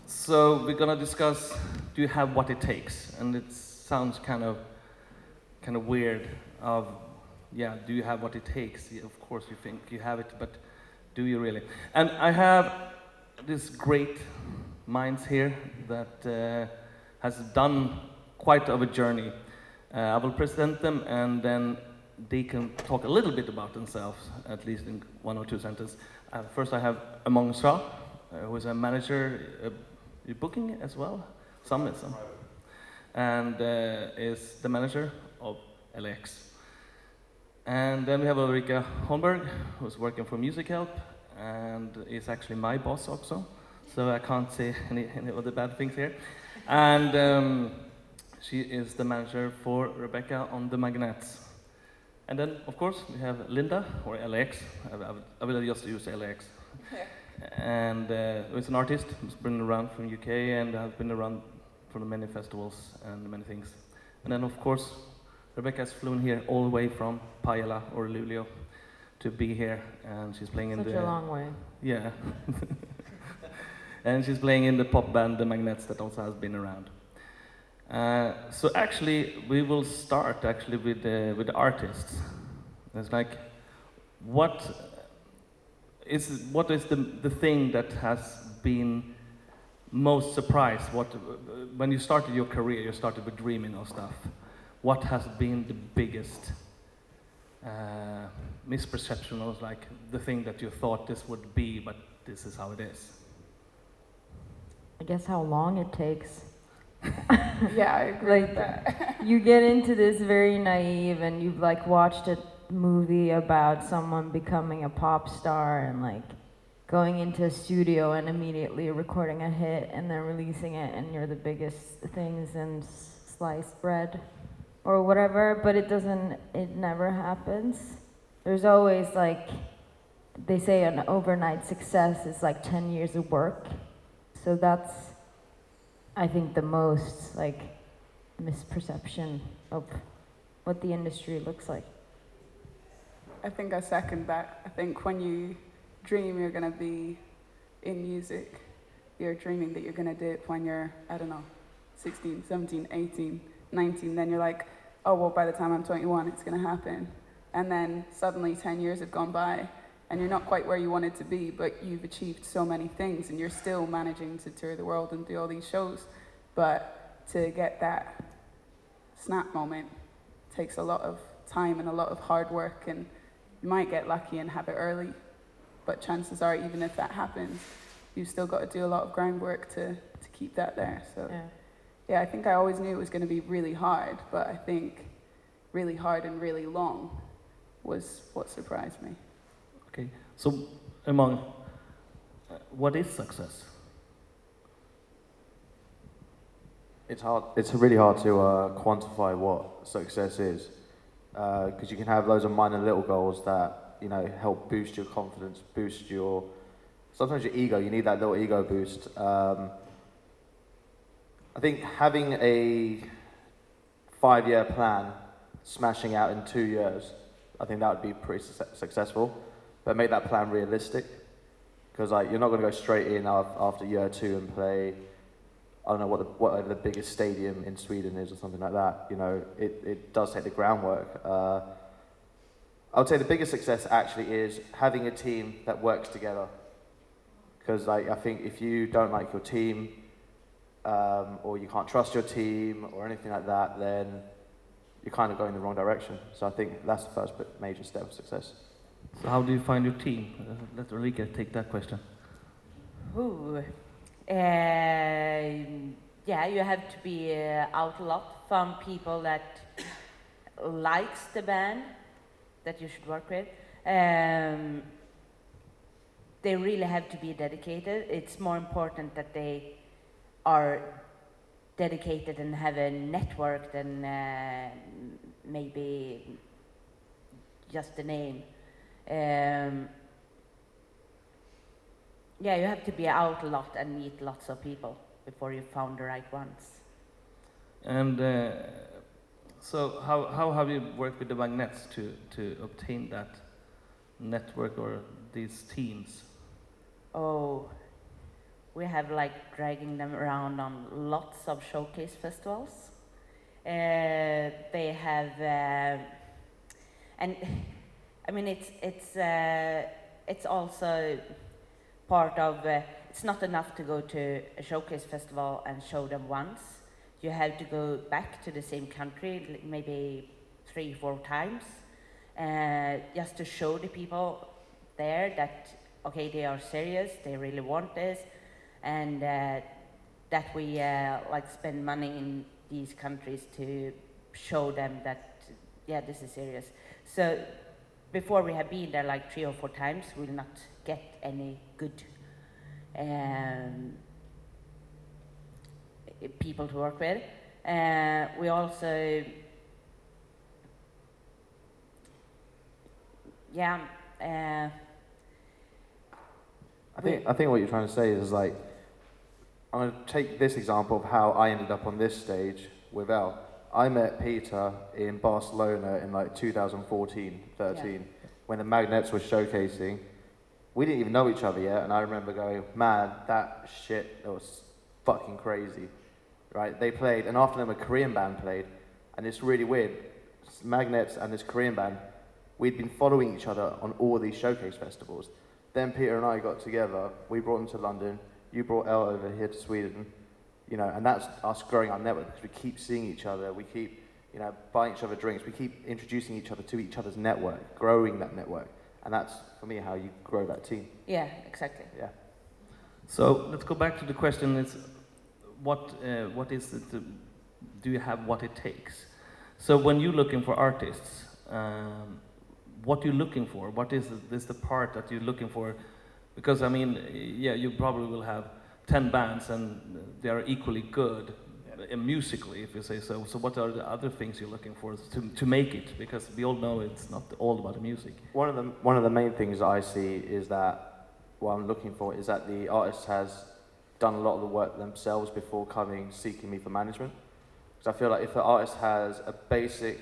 So we're gonna discuss, do you have what it takes? And it sounds kind of weird of, yeah, do you have what it takes? Yeah, of course you think you have it, but do you really? And I have these great minds here that has done quite of a journey. I will present them and then they can talk a little bit about themselves, at least in 1 or 2 sentences. First I have Umong Shah, who is a manager, booking as well, some. And is the manager of Exxe. And then we have Ulrika Holmberg, who's working for Musichelp, and is actually my boss also, so I can't say any of the bad things here. And she is the manager for Rebecka on the magnets. And then, of course, we have Linda, or LX. I will just use LX. And who's an artist who's been around from UK and has been around for many festivals and many things. And then, of course, Rebecka has flown here all the way from Pajala or Luleå to be here, and she's playing in Such a long way. Yeah. And she's playing in the pop band The Magnets that also has been around. So actually, we will start actually with the artists. It's like, what is the thing that has been most surprised? When you started your career, you started with dreaming of stuff. What has been the biggest misperception, or like the thing that you thought this would be, but this is how it is? I guess how long it takes. Yeah, I agree Like, with that. you get into this very naive and you've like watched a movie about someone becoming a pop star and like going into a studio and immediately recording a hit and then releasing it, and you're the biggest things in sliced bread or whatever, but it never happens. There's always, like, they say an overnight success is like 10 years of work. So that's, I think, the most like misperception of what the industry looks like. I think I second that. I think when you dream you're going to be in music, you're dreaming that you're going to do it when you're, I don't know, 16, 17, 18, 19. Then you're like, oh, well, by the time I'm 21, it's going to happen. And then suddenly 10 years have gone by and you're not quite where you wanted to be, but you've achieved so many things and you're still managing to tour the world and do all these shows. But to get that snap moment takes a lot of time and a lot of hard work, and you might get lucky and have it early, but chances are, even if that happens, you've still got to do a lot of groundwork to keep that there. So yeah, I think I always knew it was going to be really hard, but I think really hard and really long was what surprised me. Okay, so Umong, what is success? It's hard. It's really hard to quantify what success is, because you can have loads of minor little goals that, you know, help boost your confidence, boost your, sometimes your ego. You need that little ego boost. I think having a 5-year plan, smashing out in 2 years, I think that would be pretty successful. But make that plan realistic, because like you're not going to go straight in after year 2 and play, I don't know what the biggest stadium in Sweden is or something like that. You know, it does take the groundwork. I would say the biggest success actually is having a team that works together. Because like, I think if you don't like your team, or you can't trust your team or anything like that, then you're kind of going the wrong direction. So I think that's the first major step of success. So how do you find your team? Let Ulrika take that question. Ooh. Yeah, you have to be out a lot, found people that likes the band that you should work with. They really have to be dedicated. It's more important that they are dedicated and have a network than maybe just the name. Yeah, you have to be out a lot and meet lots of people before you found the right ones. And so how have you worked with the Magnets to obtain that network or these teams? Oh, we have like dragging them around on lots of showcase festivals. They have, and I mean it's also part of. It's not enough to go to a showcase festival and show them once. You have to go back to the same country maybe 3-4 times, just to show the people there that okay, they are serious, they really want this, and that we like spend money in these countries to show them that yeah, this is serious. So before we have been there like 3 or 4 times, we'll not get any good people to work with. We also I think what you're trying to say is like, I'm going to take this example of how I ended up on this stage with Elle. I met Peter in Barcelona in like 2014, 13, when the Magnets were showcasing. We didn't even know each other yet, and I remember going, man, that was fucking crazy, right? They played, and after them a Korean band played, and it's really weird. Magnets and this Korean band, we'd been following each other on all these showcase festivals. Then Peter and I got together, we brought them to London, you brought Elle over here to Sweden, you know, and that's us growing our network because we keep seeing each other, we keep, you know, buying each other drinks, we keep introducing each other to each other's network, growing that network. And that's, for me, how you grow that team. Yeah, exactly. Yeah. So let's go back to the question: is what is it? Do you have what it takes? So when you're looking for artists, what you're looking for? What is the part that you're looking for? Because I mean, yeah, you probably will have 10 bands and they are equally good musically, if you say so. So what are the other things you're looking for to make it? Because we all know it's not all about the music. One of the main things that I see is that what I'm looking for is that the artist has done a lot of the work themselves before seeking me for management. Because I feel like if the artist has a basic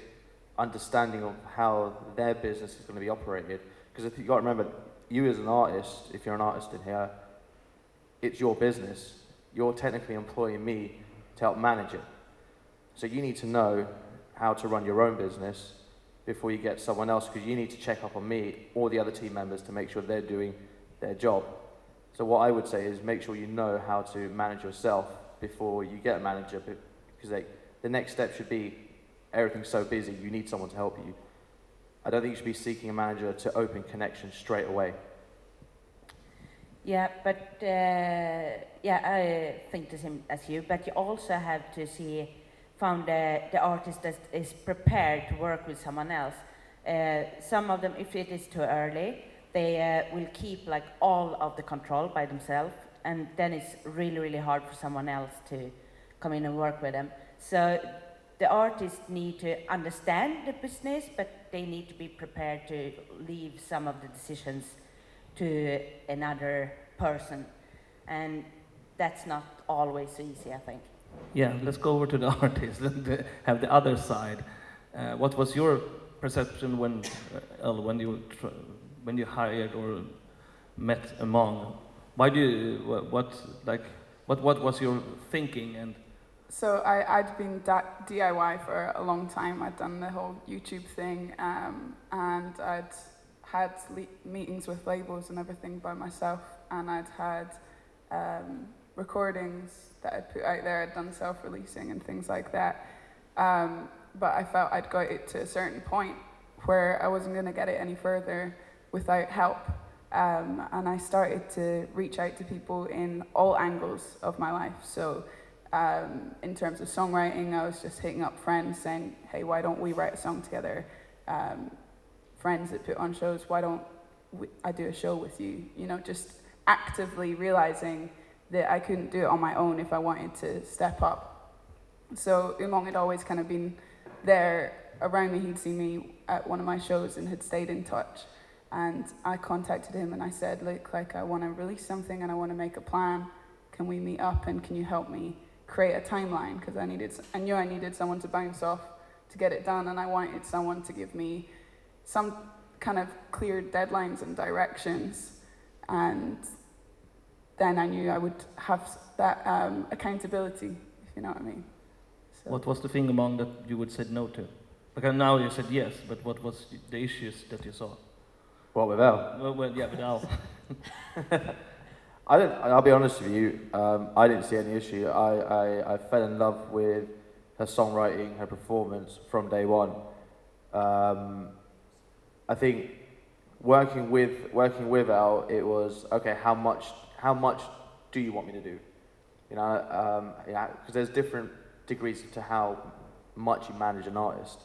understanding of how their business is going to be operated, because if you got to remember, you as an artist, if you're an artist in here, it's your business. You're technically employing me to help manage it. So you need to know how to run your own business before you get someone else, because you need to check up on me or the other team members to make sure they're doing their job. So what I would say is make sure you know how to manage yourself before you get a manager, because the next step should be, everything's so busy, you need someone to help you. I don't think you should be seeking a manager to open connections straight away. Yeah, but I think the same as you. But you also have to found the artist that is prepared to work with someone else. Some of them, if it is too early, they will keep like all of the control by themselves, and then it's really, really hard for someone else to come in and work with them. So the artists need to understand the business, but they need to be prepared to leave some of the decisions to another person, and that's not always so easy, I think. Yeah, let's go over to the artist and have the other side. What was your perception when you hired or met Umong? Why do you, what was your thinking? And so I'd been DIY for a long time. I'd done the whole YouTube thing, and I'd had meetings with labels and everything by myself, and I'd had recordings that I'd put out there. I'd done self-releasing and things like that, but I felt I'd got it to a certain point where I wasn't going to get it any further without help, and I started to reach out to people in all angles of my life. So in terms of songwriting, I was just hitting up friends saying, hey, why don't we write a song together? Friends that put on shows, why don't I do a show with you? You know, just actively realizing that I couldn't do it on my own if I wanted to step up. So Umong had always kind of been there around me. He'd seen me at one of my shows and had stayed in touch. And I contacted him and I said, look, like I want to release something and I want to make a plan. Can we meet up and can you help me create a timeline? Because I knew I needed someone to bounce off to get it done, and I wanted someone to give me some kind of clear deadlines and directions. And then I knew I would have that accountability, if you know what I mean. So. What was the thing among that you would say no to? Because now you said yes, but what was the issues that you saw? What with Elle? Well, yeah, with Elle. I'll be honest with you, I didn't see any issue. I fell in love with her songwriting, her performance from day one. I think working with Elle, it was, okay, how much do you want me to do? You know, because there's different degrees to how much you manage an artist.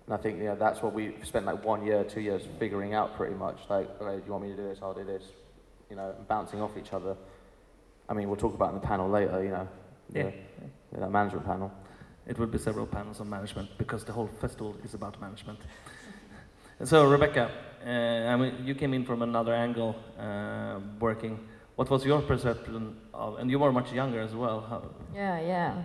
And I think, that's what we spent like 1 year, 2 years figuring out pretty much. Like, okay, do you want me to do this? I'll do this. Bouncing off each other. I mean, we'll talk about it in the panel later, the management panel. It will be several panels on management because the whole festival is about management. So, Rebecka, I mean, you came in from another angle, working. What was your perception of, and you were much younger as well. Yeah.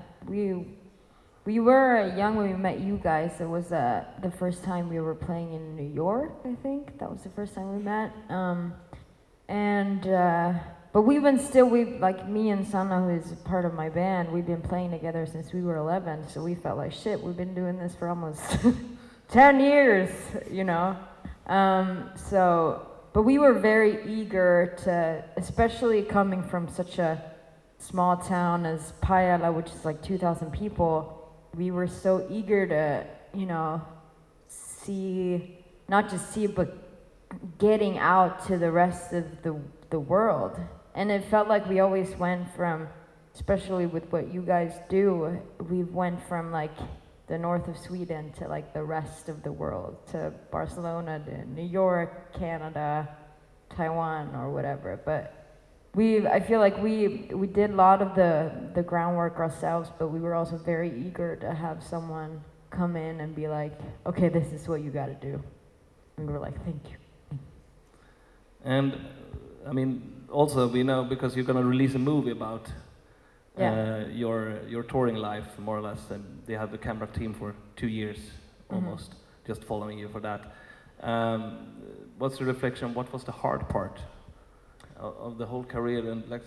We were young when we met you guys. It was the first time we were playing in New York, I think. That was the first time we met. But like me and Sanna, who is part of my band, we've been playing together since we were 11, so we felt like, shit, we've been doing this for almost 10 years, but we were very eager to, especially coming from such a small town as Pajala, which is like 2,000 people, we were so eager to, not just see, but getting out to the rest of the world. And it felt like we always went from, especially with what you guys do, we went from like the north of Sweden to like the rest of the world, to Barcelona, to New York, Canada, Taiwan, or whatever. But I feel like we did a lot of the groundwork ourselves, but we were also very eager to have someone come in and be like, okay, this is what you gotta do. And we were like, thank you. And I mean, also we know because you're gonna release a movie about your touring life, more or less, and they have the camera team for 2 years almost, just following you for that. What's the reflection? What was the hard part of the whole career, and like,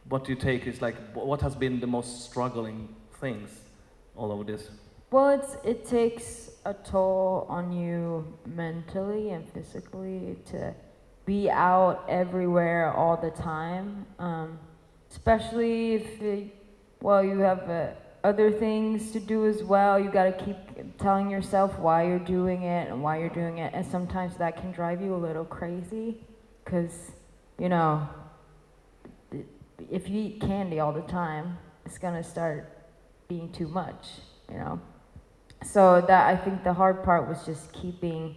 what do you take is like, what has been the most struggling things all over this? Well, it takes a toll on you mentally and physically to be out everywhere all the time, especially if you have other things to do as well. You got to keep telling yourself why you're doing it, and sometimes that can drive you a little crazy, because if you eat candy all the time, it's gonna start being too much, So that, I think the hard part was just keeping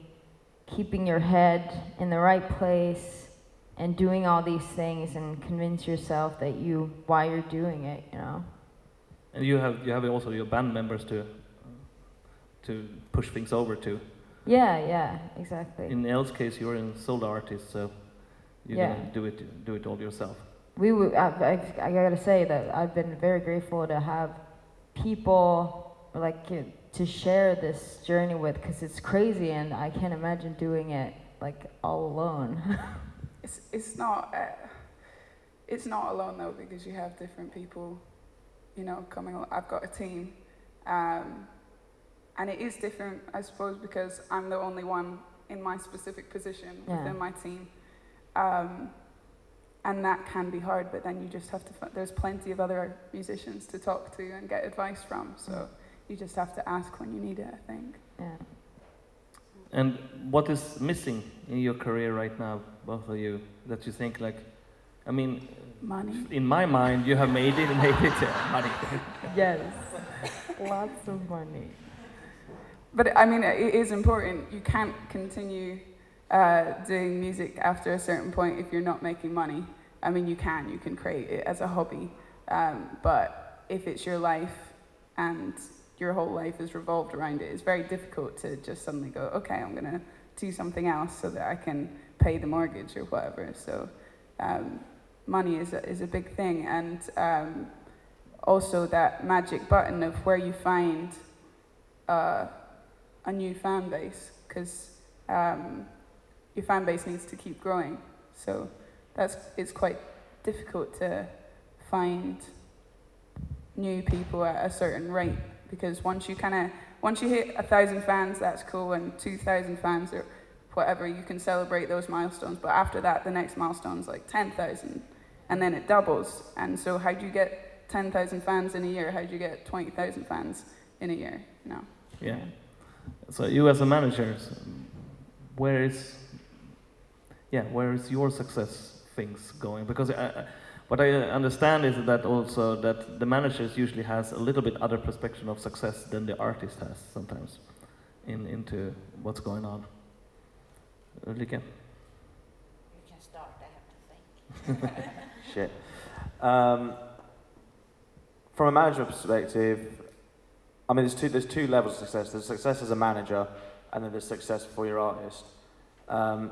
your head in the right place and doing all these things and convince yourself that why you're doing it, And you have also your band members to push things over to. Yeah, exactly. In Elle's case, you're a solo artist, so you're gonna do it all yourself. I gotta say that I've been very grateful to have people like to share this journey with, because it's crazy and I can't imagine doing it like all alone. It's not alone though, because you have different people, coming along. I've got a team, and it is different, I suppose, because I'm the only one in my specific position within my team, and that can be hard. But then you just have to. There's plenty of other musicians to talk to and get advice from, so. You just have to ask when you need it, I think. Yeah. And what is missing in your career right now, both of you, that you think like, I mean, money. In my mind, you have made it, money. Yes, lots of money. But I mean, it is important. You can't continue doing music after a certain point if you're not making money. I mean, you can create it as a hobby, but if it's your life and your whole life is revolved around it, it's very difficult to just suddenly go, okay, I'm gonna do something else so that I can pay the mortgage or whatever. So money is a big thing, and also that magic button of where you find a new fan base, because your fan base needs to keep growing. So it's quite difficult to find new people at a certain rate, because once you hit 1,000 fans, that's cool, and 2,000 fans or whatever, you can celebrate those milestones. But after that, the next milestone's like 10,000, and then it doubles. And so, how do you get 10,000 fans in a year? How do you get 20,000 fans in a year? No. Yeah. So you as a manager, where is your success things going? Because what I understand is that also that the managers usually has a little bit other perspective of success than the artist has sometimes into what's going on. Ulrika? You can start, I have to think. Shit. From a management perspective, I mean, there's two levels of success. There's success as a manager, and then there's success for your artist. I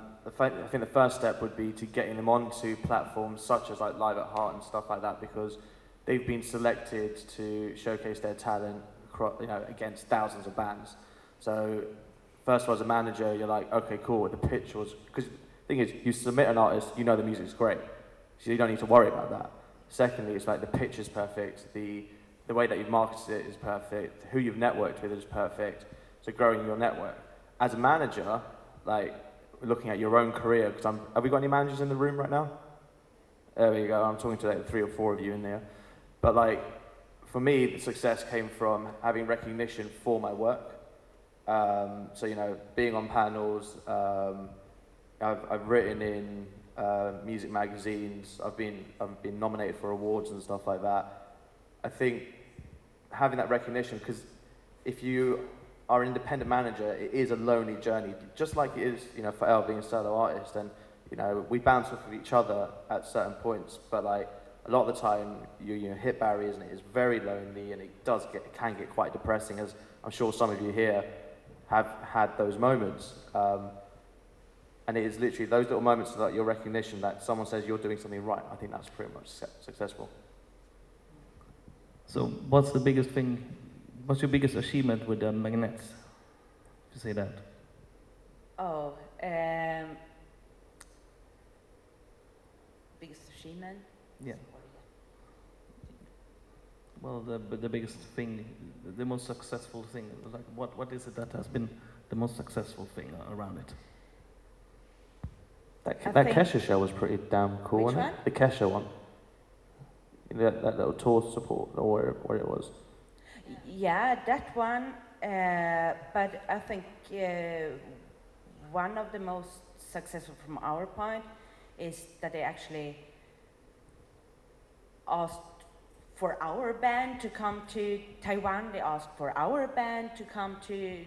think the first step would be to getting them onto platforms such as like Live at Heart and stuff like that, because they've been selected to showcase their talent, against thousands of bands. So, first of all, as a manager, you're like, okay, cool. The pitch was, because the thing is, you submit an artist, you know the music's great, so you don't need to worry about that. Secondly, it's like the pitch is perfect, the way that you've marketed it is perfect, who you've networked with is perfect, so growing your network. As a manager, like, looking at your own career, because have we got any managers in the room right now? There we go, I'm talking to like 3 or 4 of you in there. But like, for me, the success came from having recognition for my work. So, being on panels, I've written in music magazines, I've been nominated for awards and stuff like that. I think having that recognition, because if you are an independent manager, it is a lonely journey, just like it is, for Elle being a solo artist, and we bounce off of each other at certain points, but like a lot of the time you hit barriers and it is very lonely, and it can get quite depressing, as I'm sure some of you here have had those moments. And it is literally those little moments, like your recognition that someone says you're doing something right. I think that's pretty much successful. So what's your biggest achievement with the magnets? To say that. Oh, biggest achievement? Yeah. Well, the biggest thing, the most successful thing, like what is it that has been the most successful thing around it? That Kesha show was pretty damn cool, Which wasn't one? it? The Kesha one. That little tour support, or where it was. Yeah, that one, but I think one of the most successful from our point is that they actually asked for our band to come to Taiwan. They asked for our band to come to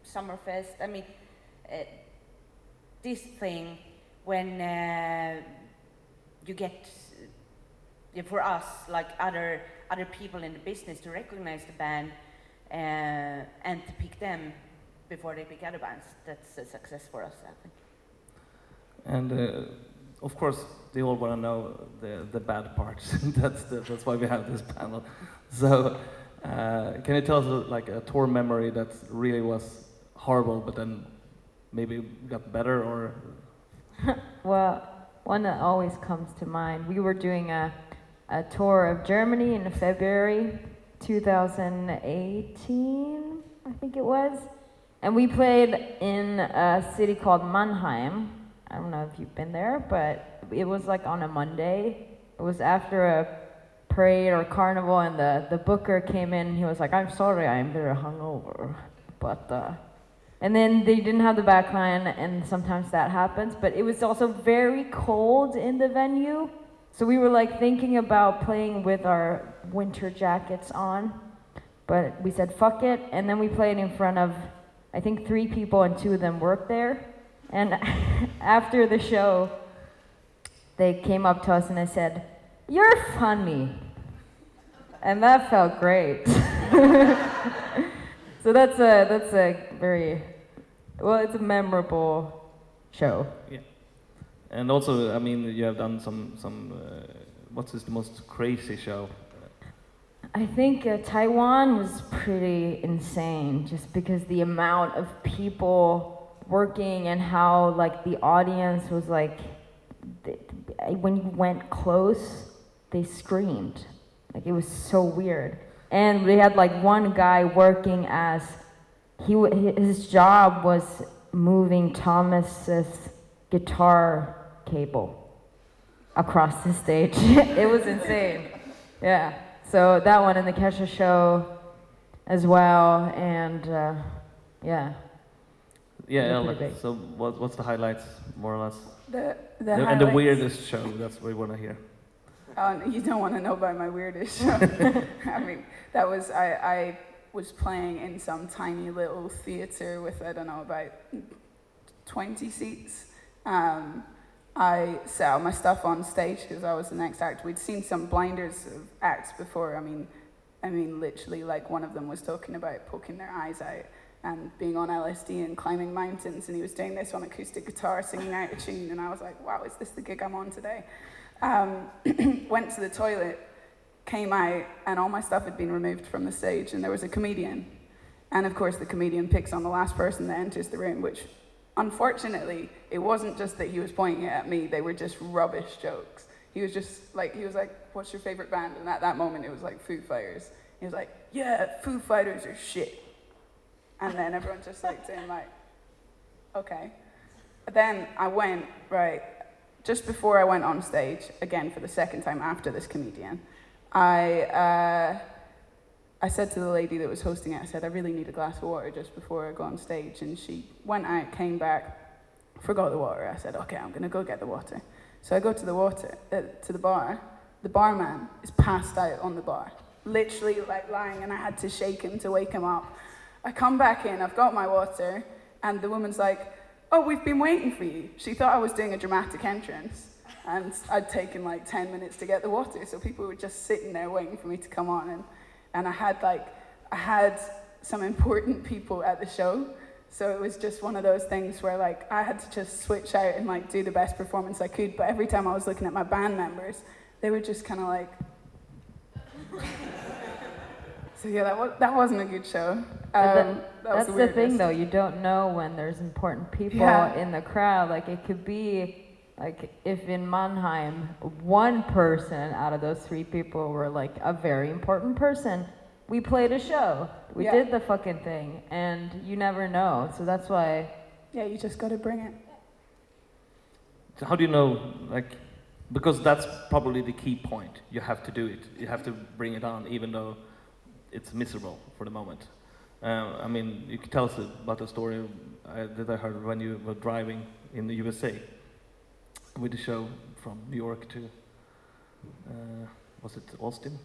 Summerfest. I mean, this thing when you get, for us, like other people in the business, to recognize the band and to pick them before they pick other bands, that's a success for us, I think. And of course, they all want to know the bad parts. That's why we have this panel. So, can you tell us like a tour memory that really was horrible, but then maybe got better, or? Well, one that always comes to mind, we were doing a tour of Germany in February 2018, I think it was. And we played in a city called Mannheim. I don't know if you've been there, but it was like on a Monday. It was after a parade or carnival, and the booker came in and he was like, "I'm sorry, I'm very hungover." But and then they didn't have the backline, and sometimes that happens, but it was also very cold in the venue. So we were like thinking about playing with our winter jackets on, but we said fuck it, and then we played in front of, I think, 3 people, and 2 of them worked there. And after the show, they came up to us and they said, "You're funny." And that felt great. So that's a very, well, it's a memorable show. Yeah. And also, I mean, you have done some what's the most crazy show? I think Taiwan was pretty insane, just because the amount of people working and how like the audience was like, when you went close, they screamed. Like, it was so weird. And we had like one guy working as, his job was moving Thomas's guitar cable across the stage. It was insane. Yeah. So that one in the Kesha show as well, and yeah. Yeah, They're Elle, pretty big. so what's the highlights, more or less? The And the highlights- weirdest show, that's what we want to hear. You don't want to know about my weirdest show. I mean, that was, I was playing in some tiny little theater with, I don't know, about 20 seats. I set out my stuff on stage because I was the next act. We'd seen some blinders of acts before. I mean, literally, like, one of them was talking about poking their eyes out and being on LSD and climbing mountains, and he was doing this on acoustic guitar, singing out a tune, and I was like, wow, is this the gig I'm on today? Went to the toilet, came out, and all my stuff had been removed from the stage, and there was a comedian. And of course, the comedian picks on the last person that enters the room, which, unfortunately, it wasn't just that he was pointing it at me, they were just rubbish jokes. He was like, what's your favorite band? And at that moment, it was like Foo Fighters. He was like, yeah, Foo Fighters are shit. And then everyone just looked at him like, okay. Then I went, right, just before I went on stage, again for the second time after this comedian, I said to the lady that was hosting it, I said, I really need a glass of water just before I go on stage. And she went out, came back, forgot the water. I said, okay, I'm gonna go get the water. So I go to the bar. The barman is passed out on the bar, literally like lying, and I had to shake him to wake him up. I come back in, I've got my water, and the woman's like, oh, we've been waiting for you. She thought I was doing a dramatic entrance, and I'd taken like 10 minutes to get the water, so people were just sitting there waiting for me to come on, and I had some important people at the show, so it was just one of those things where like I had to just switch out and like do the best performance I could, but every time I was looking at my band members, they were just kind of like... So yeah, that wasn't a good show. That's the thing, though. You don't know when there's important people in the crowd. Like, it could be, like, if in Mannheim, one person out of those 3 people were, like, a very important person, we played a show. We did the fucking thing, and you never know. So that's why... Yeah, you just got to bring it. So how do you know, like, because that's probably the key point. You have to do it. You have to bring it on, even though it's miserable for the moment. I mean, you could tell us about the story that I heard when you were driving in the USA with the show from New York to, was it Austin?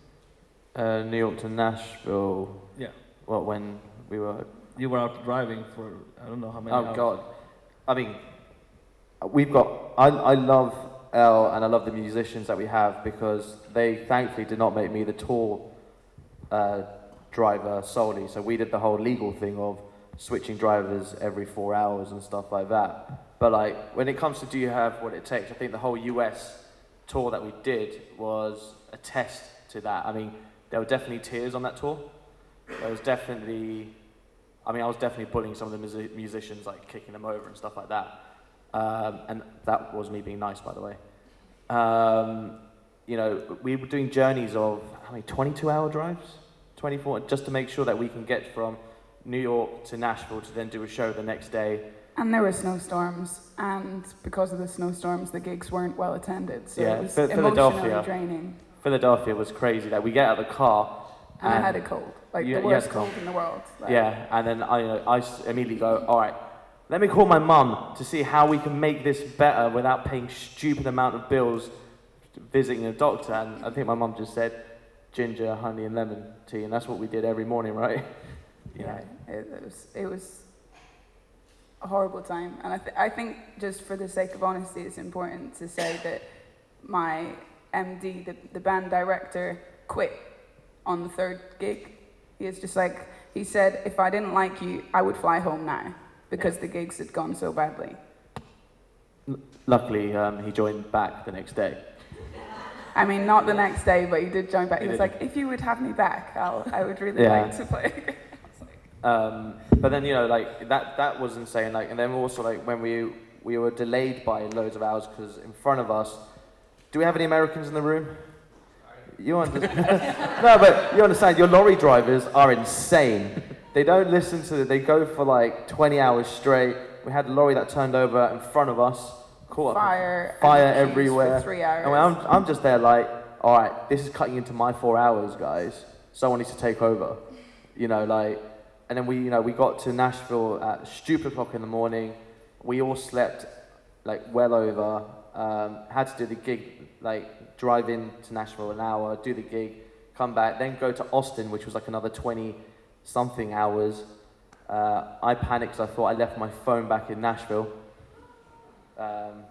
New York to Nashville. Yeah. Well, when we were... You were out driving for, I don't know how many hours. Oh, God. I mean, I love Elle and I love the musicians that we have because they thankfully did not make me the tour driver solely. So we did the whole legal thing of switching drivers every 4 hours and stuff like that. But like, when it comes to do you have what it takes, I think the whole US tour that we did was a test to that. I mean, there were definitely tears on that tour. There was definitely, I was definitely pulling some of the musicians, like kicking them over and stuff like that. And that was me being nice, by the way. You know, we were doing journeys of, 22-hour drives? 24, just to make sure that we can get from New York to Nashville to then do a show the next day. And there were snowstorms, and because of the snowstorms, the gigs weren't well attended, so it was emotionally draining. Philadelphia was crazy. That we get out of the car, and I had a cold, like the worst cold in the world. Like. Yeah, and then I immediately go, all right, let me call my mum to see how we can make this better without paying stupid amount of bills visiting a doctor. And I think my mum just said, ginger, honey, and lemon tea, and that's what we did every morning, right? Yeah, it was a horrible time, and I think just for the sake of honesty, it's important to say that my MD, the band director, quit on the 3rd gig. He said, if I didn't like you, I would fly home now, because the gigs had gone so badly. Luckily, he joined back the next day. I mean, not the next day, but he did join back. He was like, if you would have me back, I would really like to play. But then, you know, like, that was insane. Like, and then also, like, when we were delayed by loads of hours, because in front of us, Do we have any Americans in the room? You understand? No, but you understand, your lorry drivers are insane. They don't listen to it, they go for like 20 hours straight. We had a lorry that turned over in front of us. Fire everywhere. For 3 hours. And I'm just there like, all right, this is cutting into my 4 hours, guys. Someone needs to take over. You know, like, and then we got to Nashville at stupid o'clock in the morning. We all slept like well over. Had to do the gig, like drive in to Nashville an hour, do the gig, come back, then go to Austin, which was like another 20-something hours. I panicked because I thought I left my phone back in Nashville,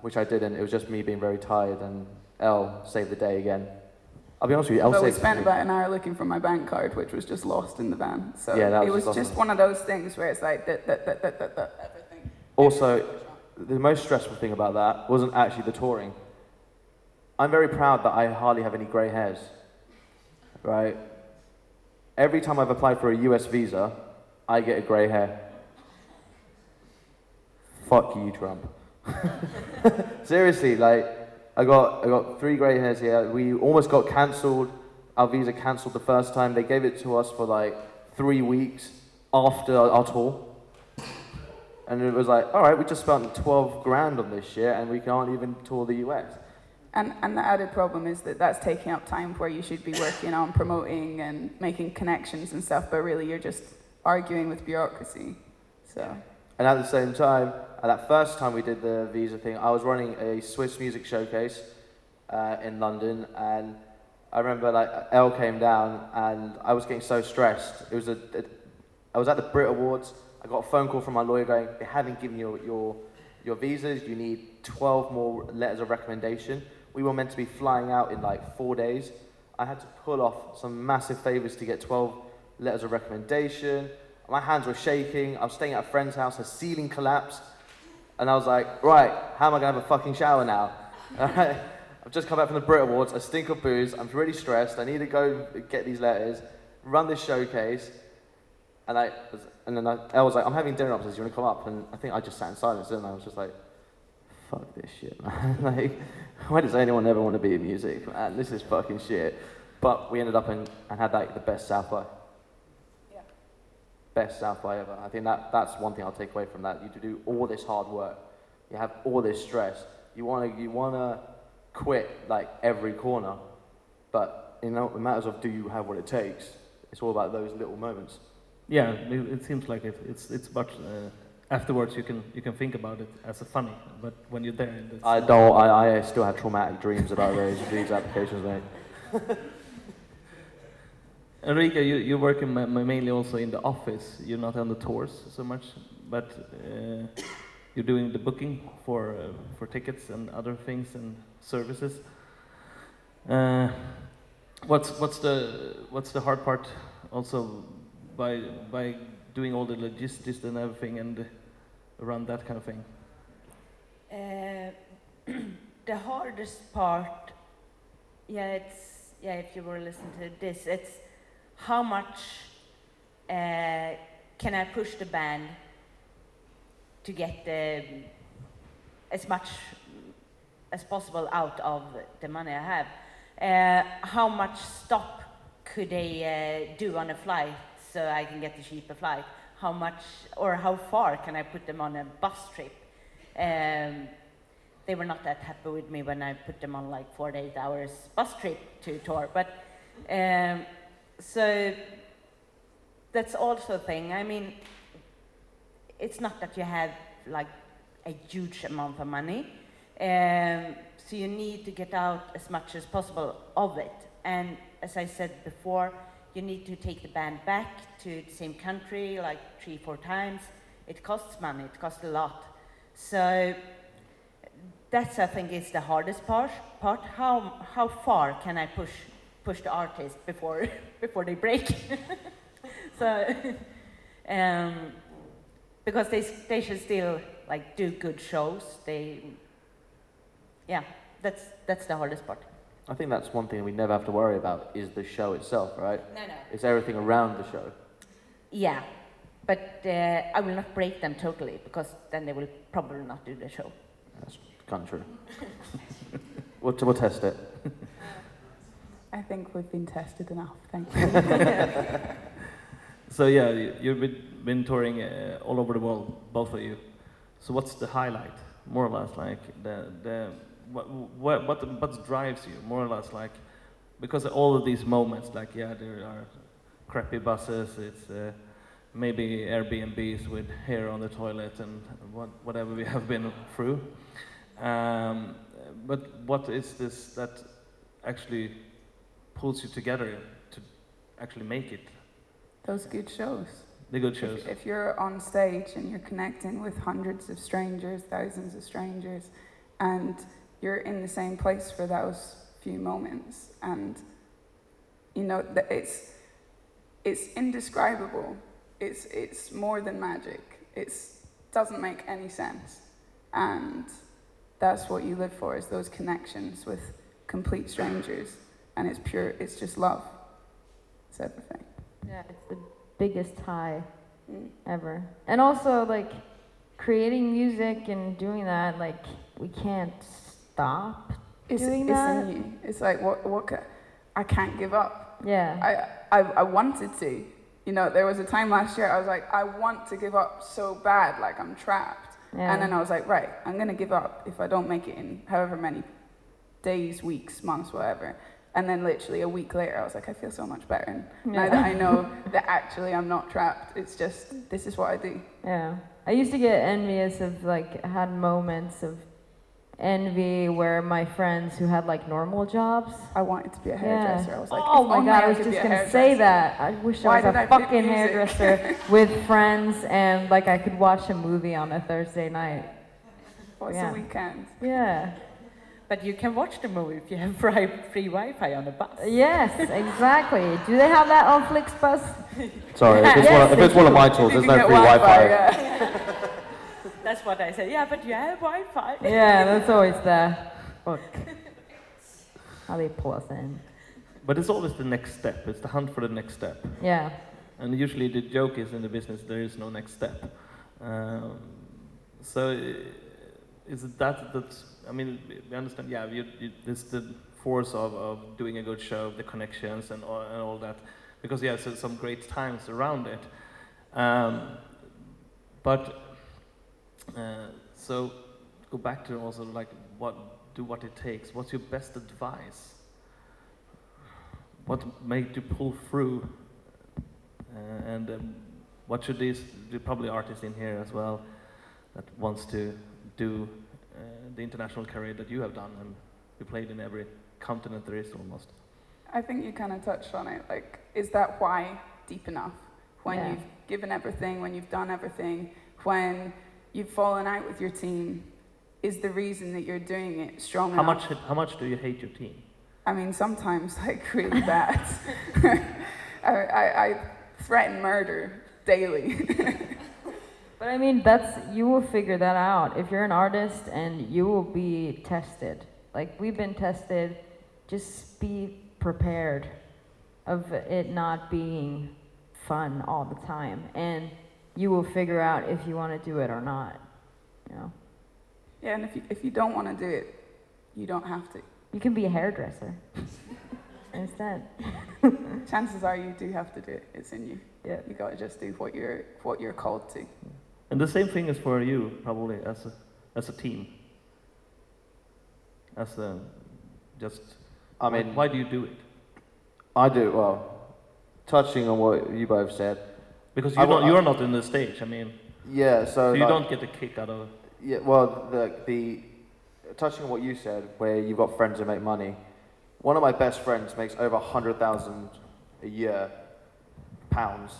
which I didn't. It was just me being very tired, and Elle saved the day again. I'll be honest with you, Elle But we saved spent me. about an hour looking for my bank card, which was just lost in the van. So Yeah, that it was was just just one of those things where it's like, everything. Also, the most stressful thing about that wasn't actually the touring. I'm very proud that I hardly have any grey hairs, right? Every time I've applied for a US visa, I get a grey hair. Fuck you, Trump. Seriously, like, I got 3 grey hairs here. We almost got cancelled. Our visa cancelled the first time. They gave it to us for like 3 weeks after our tour. And it was like, all right, we just spent 12 grand on this shit and we can't even tour the US. And the added problem is that that's taking up time where you should be working on promoting and making connections and stuff, but really you're just arguing with bureaucracy. So. And at the same time, at that first time we did the visa thing, I was running a Swiss music showcase in London, and I remember like Elle came down and I was getting so stressed. It was I was at the Brit Awards. I got a phone call from my lawyer going, they haven't given you your visas, you need 12 more letters of recommendation. We were meant to be flying out in like 4 days. I had to pull off some massive favors to get 12 letters of recommendation. My hands were shaking. I was staying at a friend's house, her ceiling collapsed. And I was like, right, how am I gonna have a fucking shower now? I've just come back from the Brit Awards, I stink of booze, I'm really stressed, I need to go get these letters, run this showcase. And then Elle was like, I'm having dinner upstairs, you wanna come up? And I think I just sat in silence, and I was just like, fuck this shit, man. Like, why does anyone ever want to be in music, man? This is fucking shit. But we ended up and had like the best South by. Yeah. Best South by ever. I think that's one thing I'll take away from that. You do all this hard work. You have all this stress. You wanna quit like every corner. But you know, it matters of do you have what it takes. It's all about those little moments. Yeah, it seems like it's much. Afterwards, you can think about it as a funny, but when you're there, it's I still have traumatic dreams about these applications, mate. Ulrika, you're working mainly also in the office. You're not on the tours so much, but you're doing the booking for tickets and other things and services. What's the hard part also by doing all the logistics and everything and around that kind of thing? The hardest part, if you were listening to this, it's how much can I push the band to get as much as possible out of the money I have. How much stop could they do on a flight so I can get the cheaper flight? How much or how far can I put them on a bus trip? They were not that happy with me when I put them on like 4 to 8 hours bus trip to tour, but so that's also a thing. I mean, it's not that you have like a huge amount of money, so you need to get out as much as possible of it. And as I said before, you need to take the band back to the same country like 3-4 times. It costs money, it costs a lot. So that's, I think, is the hardest part. How far can I push the artist before they break? So because they should still like do good shows. That's the hardest part. I think that's one thing we never have to worry about is the show itself, right? No. It's everything around the show. Yeah, but I will not break them totally because then they will probably not do the show. That's kind of true. We'll test it. I think we've been tested enough. Thank you. So yeah, you've been touring all over the world, both of you. So what's the highlight, more or less, like what drives you, more or less, like, because all of these moments, like, yeah, there are crappy buses, it's maybe Airbnbs with hair on the toilet and whatever we have been through. But what is this that actually pulls you together to actually make it? Those good shows. The good shows. If you're on stage and you're connecting with hundreds of strangers, thousands of strangers, and you're in the same place for those few moments, and you know that it's indescribable. It's more than magic. It doesn't make any sense, and that's what you live for, is those connections with complete strangers, and it's pure. It's just love. It's everything. Yeah, it's the biggest high ever. And also, like, creating music and doing that, like, we can't stop doing that. It's in you. It's like, I can't give up. Yeah. I wanted to. You know, there was a time last year I was like, I want to give up so bad, like I'm trapped. Yeah. And then I was like, right, I'm going to give up if I don't make it in however many days, weeks, months, whatever. And then literally a week later, I was like, I feel so much better. And now that I know that actually I'm not trapped, it's just, this is what I do. Yeah. I used to get envious of, like, I had moments of envy where my friends who had, like, normal jobs. I wanted to be a hairdresser. I was like, oh if my only God, I was could just be a going to hairdresser. say that. I wish Why I was did I a pick fucking music? hairdresser with friends and, like, I could watch a movie on a Thursday night. What's the weekend? Yeah. But you can watch the movie if you have free Wi-Fi on the bus. Yes, exactly. Do they have that on Flixbus? Sorry, if it's one of my tools, there's no free Wi-Fi. Yeah. That's what I say. Yeah, but you have Wi-Fi. Yeah, that's always the fuck. How they pull us in. But it's always the next step. It's the hunt for the next step. Yeah. And usually the joke is in the business there is no next step. So is it that I mean, we understand, yeah, it's the force of doing a good show, the connections and all that, because yeah, so some great times around it. So go back to also, like, what it takes. What's your best advice? What made you pull through? What should there probably artists in here as well that wants to do the international career that you have done, and you played in every continent there is almost. I think you kind of touched on it. Like, is that why deep enough? When Yeah. you've given everything, when you've done everything, when you've fallen out with your team, is the reason that you're doing it strong enough? How much do you hate your team? I mean, sometimes, like, really bad. I threaten murder daily. But I mean, you will figure that out. If you're an artist, and you will be tested. Like, we've been tested. Just be prepared of it not being fun all the time. And you will figure out if you want to do it or not. You know? Yeah, and if you don't want to do it, you don't have to. You can be a hairdresser instead. Chances are you do have to do it. It's in you. Yeah. You got to just do what you're called to. And the same thing is for you, probably, as a team. I mean, why do you do it? I do, well, touching on what you both said. Because you're not in the stage, I mean. Yeah, so you like, don't get a kick out of it. Yeah, well, the touching on what you said, where you've got friends who make money. One of my best friends makes over 100,000 a year, pounds,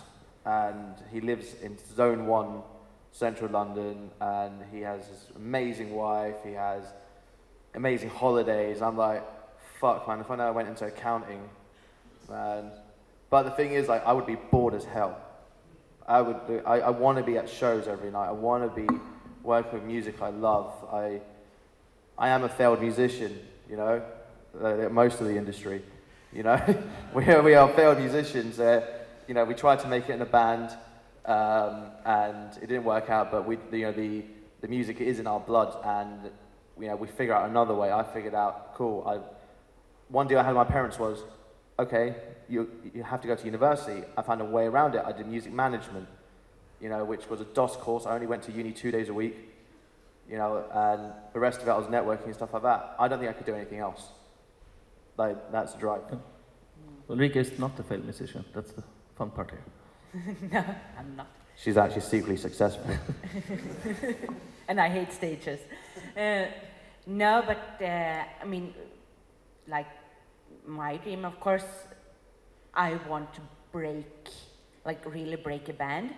and he lives in Zone 1, Central London, and he has his amazing wife, he has amazing holidays. I'm like, fuck, man, if I know I went into accounting, man. But the thing is, like, I would be bored as hell. I want to be at shows every night. I want to be working with music I love. I am a failed musician, you know, most of the industry, you know. we are failed musicians. You know, we tried to make it in a band, and it didn't work out. But the music is in our blood, and we figure out another way. I figured out, cool. One deal I had with my parents was, okay, you have to go to university. I found a way around it. I did music management, which was a DOS course. I only went to uni 2 days a week, and the rest of it I was networking and stuff like that. I don't think I could do anything else. That's the drive. Ulrika is not a failed musician. That's the fun part here. No, I'm not. She's actually secretly successful. And I hate stages. No, but my dream, of course, I want to really break a band.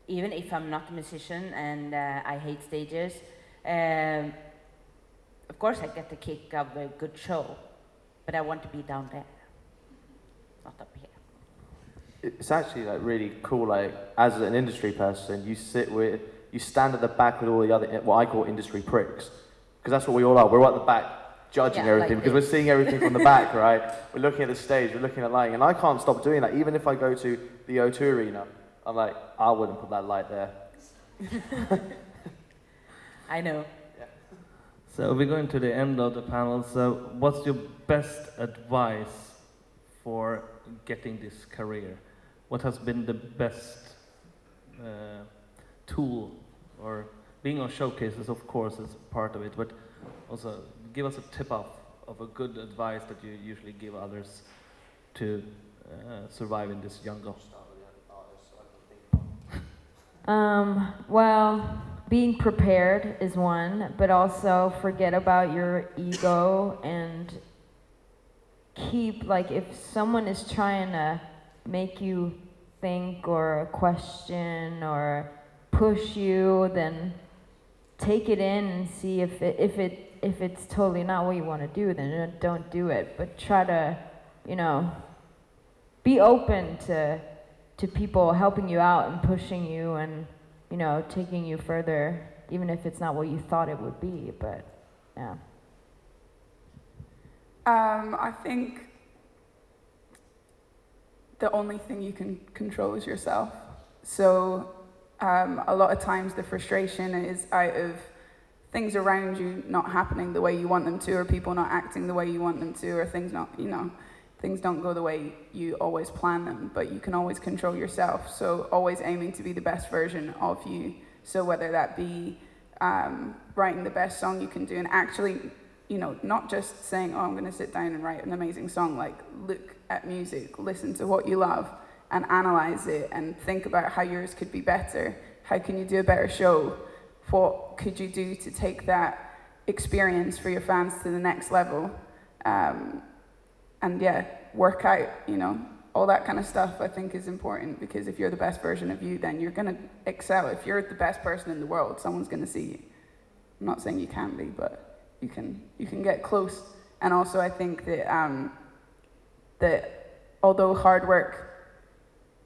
Even if I'm not a musician and I hate stages, of course I get the kick of a good show, but I want to be down there, not up here. It's actually really cool. As an industry person, you stand at the back with all the other what I call industry pricks, because that's what we all are. We're at the back judging everything because we're seeing everything from the back, right? We're looking at the stage, we're looking at lighting, and I can't stop doing that. Even if I go to the O2 Arena, I'm like, I wouldn't put that light there. I know. So we're going to the end of the panel. So what's your best advice for getting this career? What has been the best tool? Or being on showcases, of course, is part of it, but also give us a tip of a good advice that you usually give others to survive in this jungle. Well, being prepared is one, but also forget about your ego and keep, if someone is trying to make you think or question or push you, then take it in and see if it's totally not what you want to do, then don't do it. But try to, be open to people helping you out and pushing you and, taking you further, even if it's not what you thought it would be, but yeah. I think the only thing you can control is yourself. So a lot of times the frustration is out of things around you not happening the way you want them to, or people not acting the way you want them to, or things don't go the way you always plan them, but you can always control yourself. So always aiming to be the best version of you. So whether that be writing the best song you can do, and actually, not just saying, oh, I'm going to sit down and write an amazing song, look at music, listen to what you love, and analyze it, and think about how yours could be better. How can you do a better show? What could you do to take that experience for your fans to the next level? And work out, all that kind of stuff I think is important, because if you're the best version of you, then you're going to excel. If you're the best person in the world, someone's going to see you. I'm not saying you can't be, but you can get close. And also I think that that although hard work,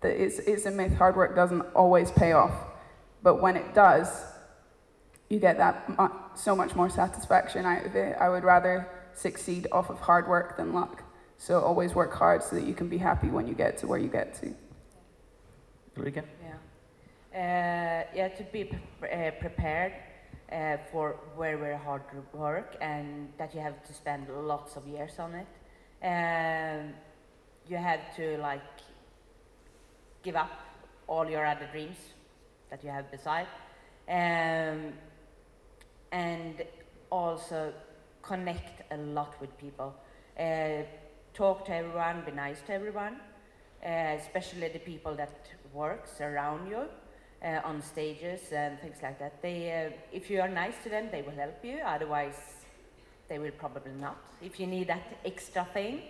it's a myth, hard work doesn't always pay off, but when it does, you get so much more satisfaction out of it. I would rather succeed off of hard work than luck. So always work hard so that you can be happy when you get to where you get to. Ulrika? To be prepared for very, very hard work, and that you have to spend lots of years on it. You have to give up all your other dreams that you have beside, and also connect a lot with people. Talk to everyone, be nice to everyone, especially the people that works around you on stages and things like that. If you are nice to them, they will help you. Otherwise, they will probably not. If you need that extra thing,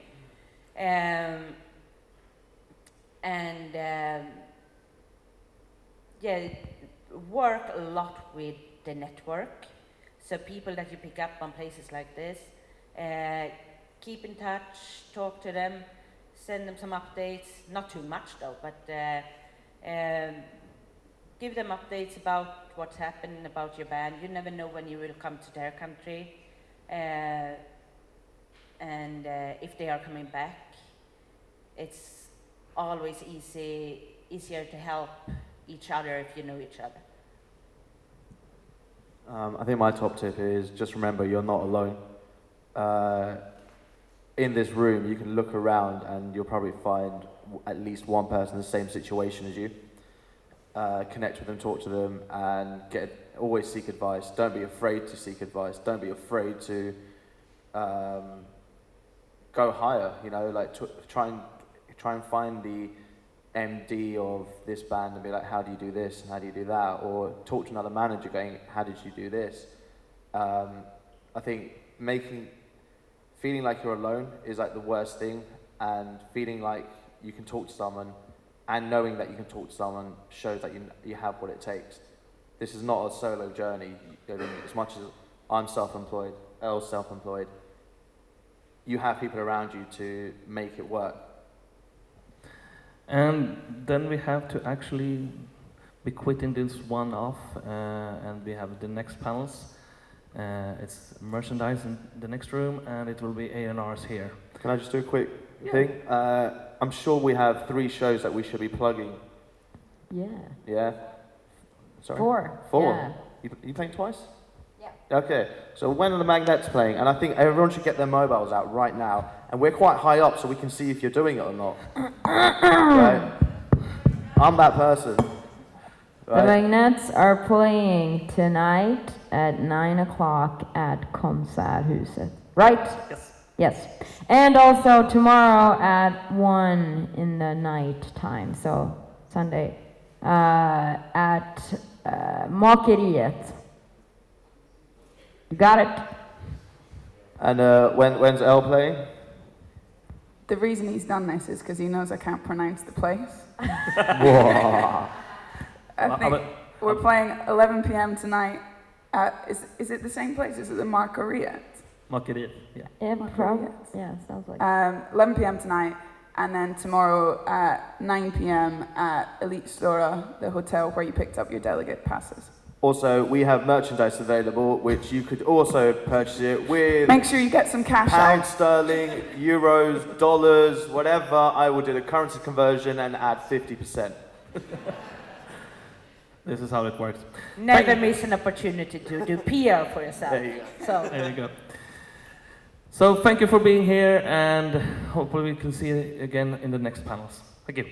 work a lot with the network. So people that you pick up on places like this. Keep in touch, talk to them, send them some updates, not too much though, but give them updates about what's happening about your band. You never know when you will come to their country, and if they are coming back, it's always easier to help each other if you know each other. I think my top tip is just remember you're not alone. In this room, you can look around and you'll probably find at least one person in the same situation as you. Connect with them, talk to them, and always seek advice. Don't be afraid to seek advice. Don't be afraid to go higher. You know, like try and find the MD of this band and be like, how do you do this and how do you do that? Or talk to another manager going, how did you do this? I think feeling like you're alone is like the worst thing, and feeling like you can talk to someone and knowing that you can talk to someone shows that you have what it takes. This is not a solo journey. As much as I'm self-employed, Elle's self-employed, you have people around you to make it work. And then we have to actually be quitting this one off, and we have the next panels. It's merchandise in the next room, and it will be A&Rs here. Can I just do a quick thing? I'm sure we have 3 shows that we should be plugging. Yeah. Yeah? Sorry? 4. 4? Yeah. You playing twice? Yeah. Okay, so when are the magnets playing? And I think everyone should get their mobiles out right now. And we're quite high up, so we can see if you're doing it or not. Right? I'm that person. Right? The Magnets are playing tonight at 9 o'clock at Konserthuset. Right? Yes. Yes. And also tomorrow at 1 in the night time, so Sunday, at Makeriet. You got it? And when's Elle playing? The reason he's done this is because he knows I can't pronounce the place. Whoa. I think we're playing 11 p.m. tonight at, is it the same place? Is it the Marguerite? Market, yeah. Yeah, probably. Yeah, sounds like 11 p.m. tonight, and then tomorrow at 9 p.m. at Elite Stora, the hotel where you picked up your delegate passes. Also, we have merchandise available, which you could also purchase it with Make sure you get some cash pounds, out. sterling, euros, dollars, whatever. I will do the currency conversion and add 50%. This is how it works. Never miss an opportunity to do PR for yourself. There you go. So. There you go. So thank you for being here, and hopefully we can see you again in the next panels. Thank you.